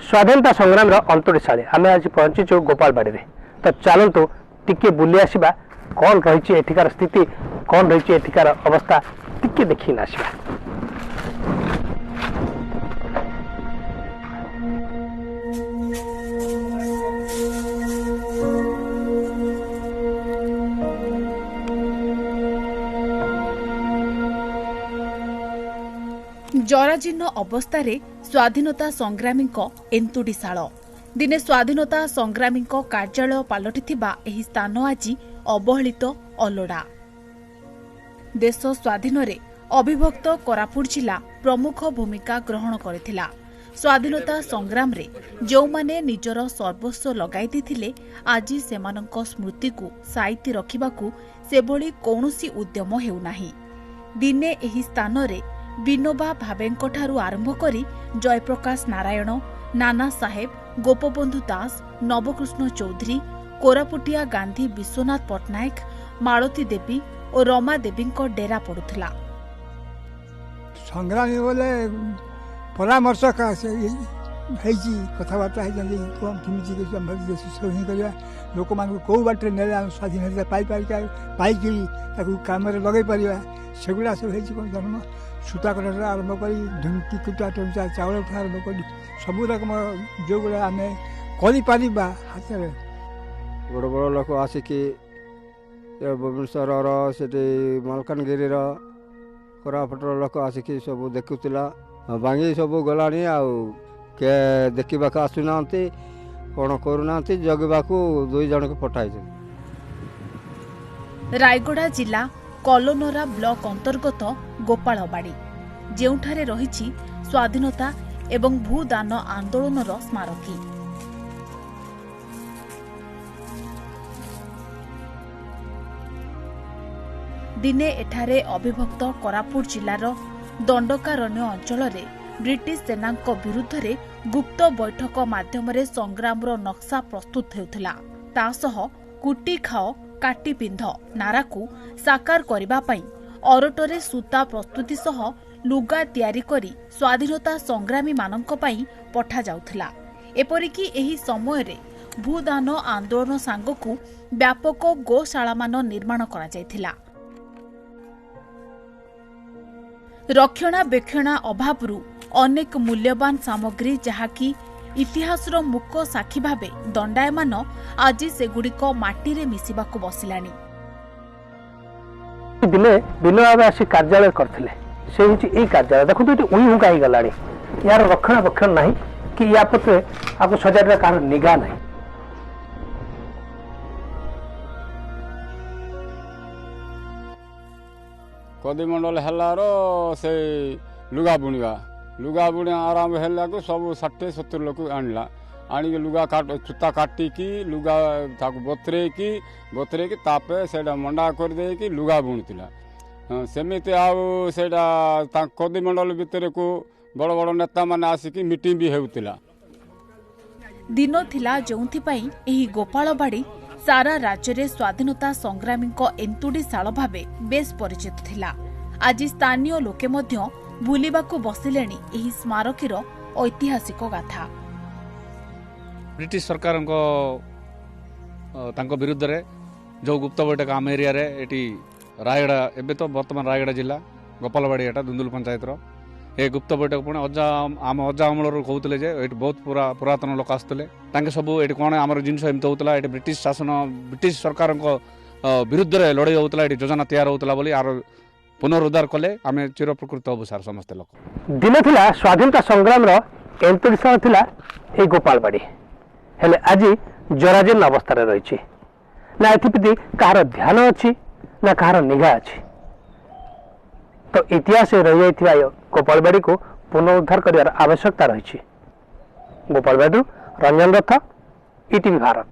स्वाधीनता संग्राम अंतुड़ीशाली आम आज पहुंचीचु गोपालबाड़ी में। तो चलतु टिके बुली आसवा कौन रही एठिकार स्थिति कौन रही एठिकार अवस्था टिके देखी आसवा। जराजीर्ण अवस्था स्वाधीनता संग्रामी एंतुड़ीशाल दिने स्वाधीनता संग्रामी कार्यालय पलटिथिबा एही स्थान आज अवहेलित अलोड़ा। देश स्वाधीन रे अविभक्त कोरापुट जिला प्रमुख भूमिका ग्रहण करथिला। स्वाधीनता संग्राम रे जो माने निजर सर्वस्व लगाई दिथिले आज सेमानंक स्मृति को साइती रखिबाकू सेभली कौनसी उद्यम हेउ नाही। दिने एही स्थान रे विनोबा भावेंको ठारू आरंभ करी जयप्रकाश नारायण, नाना साहेब, गोपबंधु दास, नवकृष्ण चौधरी, कोरापुटिया गांधी विश्वनाथ पट्टनायक, मालती देवी और रमा देवी डेरा पड़ुला। संग्रामी बोले परामर्श कथबार्ता लोक मान कौ बाटे ने स्वाधीनता पाई कम लगे पार सेगुड़ा सब जन्म सूता कटा आरंभ कर ढुंकी कुटा टुंचा चाउल आरंभ कर सब रकम जो गुड़ा आम कर हाथ में बड़ बड़ लोक आसिकी भुवनेश्वर से मलकानगिरी कोरापुटर लोक आसिकी सब देखुला भांगी सब गला के देखा आसुना कौन करूना जगवा दुई जन को पठाई। रायगड़ा जिला कलोनरा ब्लॉक अंतर्गत गोपालबाड़ी जेउठारे रहिछि स्वाधीनता एवं भूदान आंदोलनर स्मारकी। दिने एठारे अविभक्त कोरापुट जिलार दंडकारण्य अंचल रे ब्रिटिश सेना विरुद्ध रे गुप्त बैठक माध्यम संग्रामर नक्शा प्रस्तुत हेउथिला। तासह कुटी खाओ काटी पिंध नारा को साकार करिबा पई अरटरे सूता प्रस्तुति सह लुगा तैयारी करी स्वाधीनता संग्रामी मानंक पई पठा जाउथिला। एपरिकी एही समय रे भूदान आंदोलन सांगकू व्यापक गोशाला मान निर्माण करा जायथिला। रक्षणाबेक्षण अभावरू अनेक मूल्यवान सामग्री जहाँकि इतिहासर मुक साक्षी भावे दंडायमान आज सेगुड़िक माटी रे मिसिबाकू बसिलानी। दिने विनोद बाबा आसी कार्यालय करथिले से हिची ए कार्यालय देखो तो उई हुका ही गलानी यार रक्षणाबेक्षण नहीं कि या पत्रे आपको सजाड़ कार निगाह नहीं। कदिमंडल हेलार से लुगा बुणी आराम है सब 60-70 लोक आणला आनिक लुगा सूता काटिकी लुगा बतरे तापे से मंडा कर दे लुगा बुणुला सेमिति आउटा कदिमंडल भितर को बड़ बड़ नेता माने आसिकी मीटिंग भी हेउतिला। दिन थिला जोंथिपाई एही गोपालबाड़ी सारा राज्य रे स्वाधीनता संग्रामी एंतुड़ीशाल भावे बेस परिचित थिला। आज स्थानीय लोके मध्य भूलिबाकू बसिलेनी एही स्मारकीर ऐतिहासिक गाथा। ब्रिटिश सरकार विरुद्ध रे जो गुप्त बैठक आम एरिया रे एटी रायगड़ा एबे तो वर्तमान रायगड़ा जिला गोपालबाड़ी एटा दुंदुल पंचायत ए गुप्त बैठक पुणे आम अजा अमल कहते जे ये बहुत पुरातन लोक आसते सब ये कौन आम जिनस एमती होता ये ब्रिटिश शासन ब्रिटिश सरकार विरुद्ध रे लड़ाई होता ये योजना तैयार होता बोली आर पुनरुद्धार कले आम चिरप्रकृत हबू सार समस्त लोक। दिन थिला स्वाधीनता संग्राम एंतुड़ीशाल थिला ए गोपालबाड़ी हेले आज जराजीर्ण अवस्था रही ना एप्रति कहार ध्यान अच्छी ना कहार निगाह अच्छी। तो इतिहास रही जाइए गोपालबाड़ी को पुनरुद्धार कर आवश्यकता रही। गोपालबाड़ी रंजन रथ, ईटीवी भारत।